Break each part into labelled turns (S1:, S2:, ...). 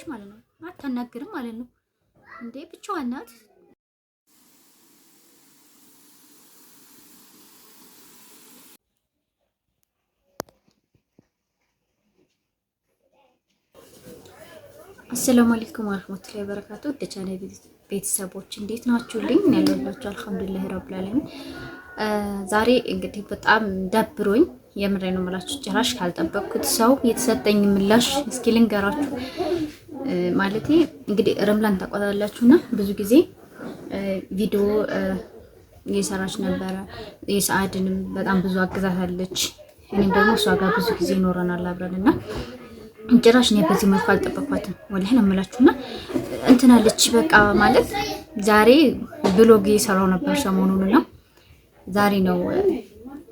S1: ማለት ነው። አታናግርም ማለት ነው እንዴ ብቻዋን ናት። አሰላሙ አለይኩም ወራህመቱላሂ ወበረካቱ። ደቻኔ ቤተሰቦች እንዴት ናችሁልኝ? ያለሁላችሁ አልሐምዱሊላህ ረብል ዓለሚን። ዛሬ እንግዲህ በጣም ደብሮኝ የምሬ ነው የምላችሁ። ጭራሽ ካልጠበቅኩት ሰው የተሰጠኝ ምላሽ እስኪ ልንገራችሁ። ማለቴ እንግዲህ ረምላን ታቋታላችሁና ብዙ ጊዜ ቪዲዮ እየሰራች ነበረ። የሰዓድንም በጣም ብዙ አግዛታለች። እኔም ደግሞ እሷ ጋር ብዙ ጊዜ ይኖረናል አብረንና ጭራሽ ነው በዚህ መልኩ አልጠበቅኳትም። ወላሂ ነው የምላችሁና እንትናለች በቃ ማለት ዛሬ ብሎግ እየሰራው ነበር ሰሞኑንና ዛሬ ነው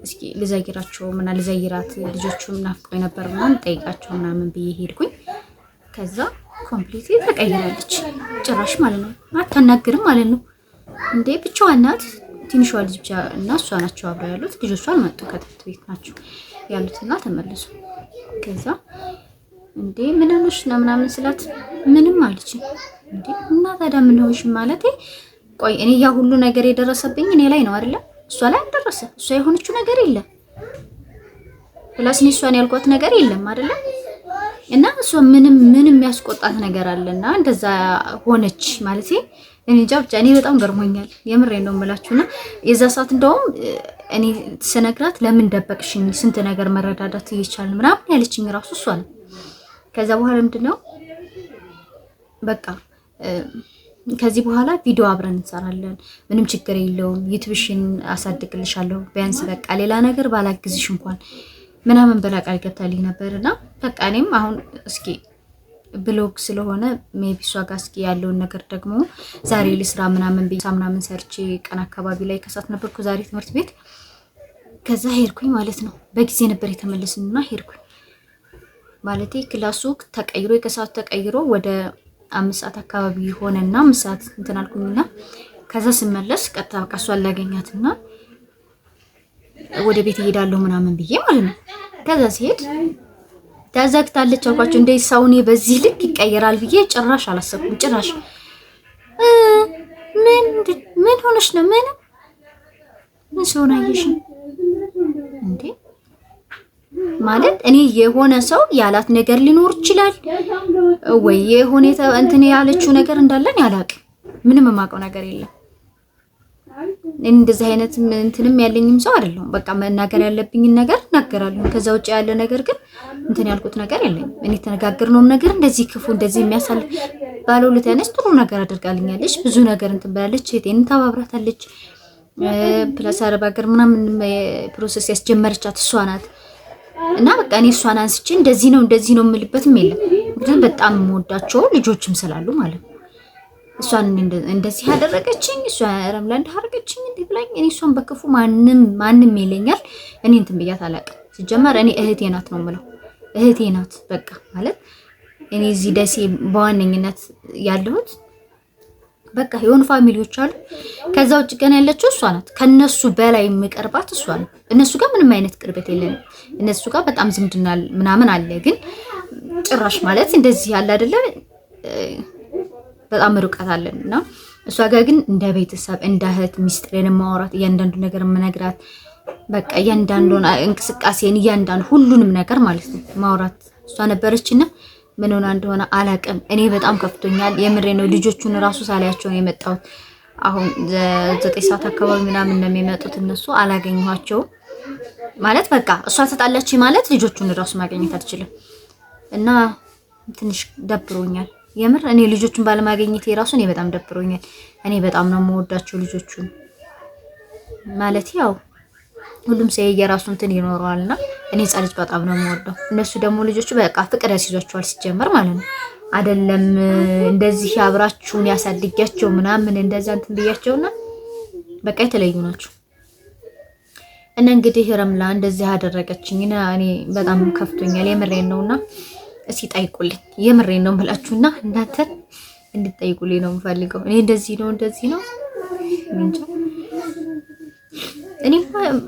S1: እስኪ ልዘይራቸው ምናምን ልዘይራት ልጆቹም ናፍቆኝ ነበር ምናምን ጠይቃቸው ምናምን ብዬ ሄድኩኝ። ከዛ ኮምፕሊት ተቀይራለች ጭራሽ ማለት ነው። አታናግርም ማለት ነው እንዴ ብቻዋን ናት። ትንሿ ልጅ ብቻ እና እሷ ናቸው አብረው ያሉት። ልጆቿ አልመጡ ከትምህርት ቤት ናቸው ያሉትና ተመለሱ። ከዛ እንዴ ምን ሆነሽ ነው ምናምን ስላት ምንም አለች። እንዴ እና ታዲያ ምን ሆነሽ ማለቴ ቆይ እኔ ያ ሁሉ ነገር የደረሰብኝ እኔ ላይ ነው አይደለ? እሷ ላይ አልደረሰ። እሷ የሆነችው ነገር የለም ፕላስ እኔ እሷን ያልኳት ነገር የለም አይደለ? እና እሷ ምንም ያስቆጣት ነገር አለና እንደዛ ሆነች ማለቴ እኔ ብቻ እኔ በጣም ገርሞኛል። የምሬን ነው የምላችሁና የዛ ሰዓት እንደውም እኔ ስነግራት ለምን ደበቅሽኝ? ስንት ነገር መረዳዳት እየቻልን ምናምን ያለችኝ ራሱ እሷ ነው። ከዛ በኋላ ምንድነው በቃ ከዚህ በኋላ ቪዲዮ አብረን እንሰራለን፣ ምንም ችግር የለውም፣ ዩቲዩብሽን አሳድግልሻለሁ፣ ቢያንስ በቃ ሌላ ነገር ባላግዝሽ እንኳን ምናምን በላ ቃል ገብታልኝ ነበርና በቃ እኔም አሁን እስኪ ብሎግ ስለሆነ ሜቢ እሷ ጋር እስኪ ያለውን ነገር ደግሞ ዛሬ ልስራ ምናምን ሰርቼ ቀን አካባቢ ላይ ከሳት ነበርኩ ዛሬ ትምህርት ቤት። ከዛ ሄድኩኝ ማለት ነው። በጊዜ ነበር የተመለስንና ሄድኩኝ ማለቴ ክላሱ ተቀይሮ ከሰዓት ተቀይሮ ወደ 5 ሰዓት አካባቢ ሆነና 5 ሰዓት እንትን አልኩኝና ከዛ ስመለስ ቀጥታ ቃሷ ላገኛትና ወደ ቤት እሄዳለሁ ምናምን ብዬ ማለት ነው። ከዛ ሲሄድ ተዘግታለች አልኳቸው። እንደ ሰውኔ በዚህ ልክ ይቀየራል ብዬ ጭራሽ አላሰብኩም። ጭራሽ ምን ሆነሽ ነው? ምን ሰው ናየሽ እንዴ? ማለት እኔ የሆነ ሰው ያላት ነገር ሊኖር ይችላል ወይ የሆነ እንትን ያለችው ነገር እንዳለን ያላቅ ምንም የማውቀው ነገር የለም። እንደዚህ አይነት እንትንም ያለኝም ሰው አይደለም። በቃ መናገር ያለብኝ ነገር እናገራለሁ። ከዛ ውጭ ያለ ነገር ግን እንትን ያልኩት ነገር የለም። እኔ ተነጋግርነውም ነገር እንደዚህ ክፉ እንደዚህ የሚያሳልፍ ባለውለታ ነች። ጥሩ ነገር አድርጋልኛለች። ብዙ ነገር እንትን ብላለች። እቴን ታባብራታለች። ፕላስ አረብ ሀገር ምናምን ፕሮሰስ ያስጀመረቻት እሷ ናት። እና በቃ እኔ እሷን አንስቼ እንደዚህ ነው የምልበትም የለም። ግን በጣም የምወዳቸው ልጆችም ስላሉ ማለት ነው። እሷን እንደዚህ ያደረገችኝ እሷ ረምላ እንዳደረገችኝ እንዴ ብላኝ እኔ እሷን በክፉ ማንም ይለኛል። እኔ እንትን ብያት አላውቅም። ሲጀመር እኔ እህቴ ናት ነው የምለው። እህቴ ናት በቃ ማለት እኔ እዚህ ደሴ በዋነኝነት ያለሁት በቃ የሆኑ ፋሚሊዎች አሉ። ከዛ ውጭ ግን ያለችው እሷ ናት። ከነሱ በላይ የምቀርባት እሷ ነው። እነሱ ጋር ምንም አይነት ቅርበት የለንም። እነሱ ጋር በጣም ዝምድና ምናምን አለ፣ ግን ጭራሽ ማለት እንደዚህ ያለ አይደለ በጣም ርቀት አለንና እሷ ጋር ግን እንደ ቤተሰብ እንደ እህት ሚስጥሬን ማውራት እያንዳንዱ ነገር የምነግራት በቃ እያንዳንዱን እንቅስቃሴን እያንዳንዱ ሁሉንም ነገር ማለት ነው ማውራት እሷ ነበረችና ምን ሆነ እንደሆነ አላቅም። እኔ በጣም ከፍቶኛል። የምሬ ነው። ልጆቹን ራሱ ሳላያቸው ነው የመጣሁት። አሁን 9 ሰዓት አካባቢ ምናምን ነው የሚመጡት እነሱ። አላገኘኋቸውም ማለት በቃ እሷ ተጣላች ማለት ልጆቹን ራሱ ማግኘት አልችልም እና ትንሽ ደብሮኛል። የምር እኔ ልጆቹን ባለማግኘት የራሱ እኔ በጣም ደብሮኛል። እኔ በጣም ነው የምወዳቸው ልጆቹን ማለት ያው ሁሉም ሰው የራሱ እንትን ይኖረዋልና እኔ ጻልጅ በጣም ነው የምወደው። እነሱ ደግሞ ልጆቹ በቃ ፍቅር ያስይዟቸዋል ሲጀመር ማለት ነው። አይደለም እንደዚህ አብራችሁን ያሳድጊያቸው ምናምን እንደዛ እንትን ብያቸውና በቃ የተለዩ ናቸው። እና እንግዲህ ረምላ እንደዚህ አደረገችኝና እኔ በጣም ከፍቶኛል። የምሬን ነውና እስኪ ጠይቁልኝ። የምሬን ነው የምላችሁና እናንተ እንድትጠይቁልኝ ነው የምፈልገው። እኔ እንደዚህ ነው እንጃ እኔ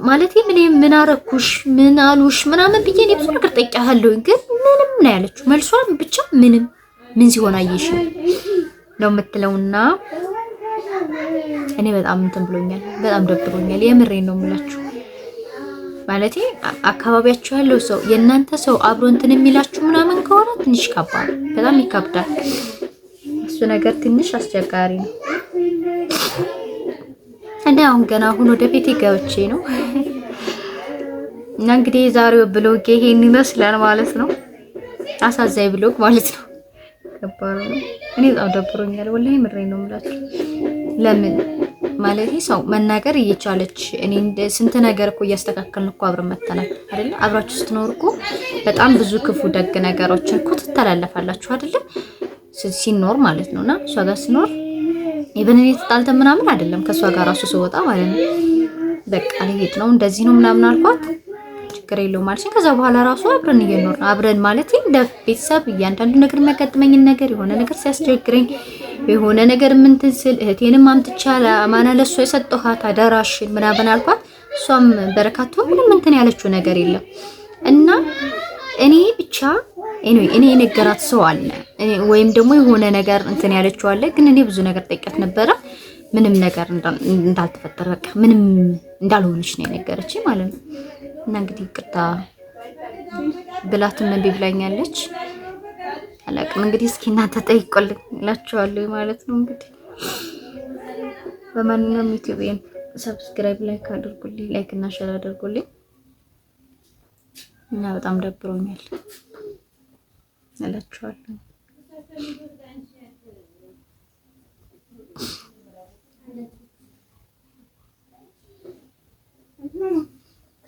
S1: ማለት ምን አረኩሽ ምን አሉሽ ምናምን ብዬ እኔ ብዙ ነገር ጠይቄሃለሁ፣ ግን ምንም ነው ያለችው መልሷን ብቻ ምንም ምን ሲሆን አየሽ ነው የምትለውና እኔ በጣም እንትን ብሎኛል፣ በጣም ደብሮኛል። የምሬን ነው የምላችሁ። ማለቴ አካባቢያችሁ ያለው ሰው የእናንተ ሰው አብሮ እንትን የሚላችሁ ምናምን ከሆነ ትንሽ ከባድ፣ በጣም ይከብዳል። እሱ ነገር ትንሽ አስቸጋሪ ነው። እና አሁን ገና አሁን ወደ ቤቴ ገብቼ ነው እና እንግዲህ የዛሬው ብሎግ ይሄን ይመስላል ማለት ነው። አሳዛኝ ብሎግ ማለት ነው። ከባድ ነው። እኔ በጣም ደብሮኛል ወላሂ ምሬን ነው የምላችሁ። ለምን ማለት ሰው መናገር እየቻለች እኔ ስንት ነገር እኮ እያስተካከልን እኮ አብረን መተናል አይደል? አብራችሁ ስትኖር እኮ በጣም ብዙ ክፉ ደግ ነገሮችን እኮ ትተላለፋላችሁ አይደል? ሲኖር ማለት ነውና እሷ ጋር ስኖር ኢቨን ተጣልተን ምናምን አይደለም ከሷ ጋር ራሱ ስወጣ ማለት ነው በቃ ልሄድ ነው እንደዚህ ነው ምናምን አልኳት። ችግር የለውም ማለት ከዛ በኋላ ራሱ አብረን እየኖርን አብረን ማለት እንደ ቤተሰብ እያንዳንዱ ነገር የሚያጋጥመኝን ነገር የሆነ ነገር ሲያስቸግረኝ የሆነ ነገር ምንትን ስል እህቴንም አምጥቻለሁ አማና ለሷ የሰጠኋት አደራሽን ምናምን አልኳት። እሷም በረካቱ ምንም እንትን ያለችው ነገር የለም እና እኔ ብቻ እኔ የነገራት ሰው አለ ወይም ደግሞ የሆነ ነገር እንትን ያለችው አለ። ግን እኔ ብዙ ነገር ጠይቀት ነበረ ምንም ነገር እንዳልተፈጠረ በቃ ምንም እንዳልሆነች ነው የነገረችኝ ማለት ነው። እና እንግዲህ ይቅርታ ብላትም እንቢ ብላኛለች። አላቅም እንግዲህ እስኪ እናንተ ጠይቁልኝ እላችኋለሁ ማለት ነው። እንግዲህ በማንኛውም ዩቲዩብን ሰብስክራይብ ላይክ አድርጉልኝ፣ ላይክ እና ሼር አድርጉልኝ። እና በጣም ደብሮኛል እላችኋለሁ።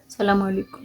S1: ሰላም አለይኩም።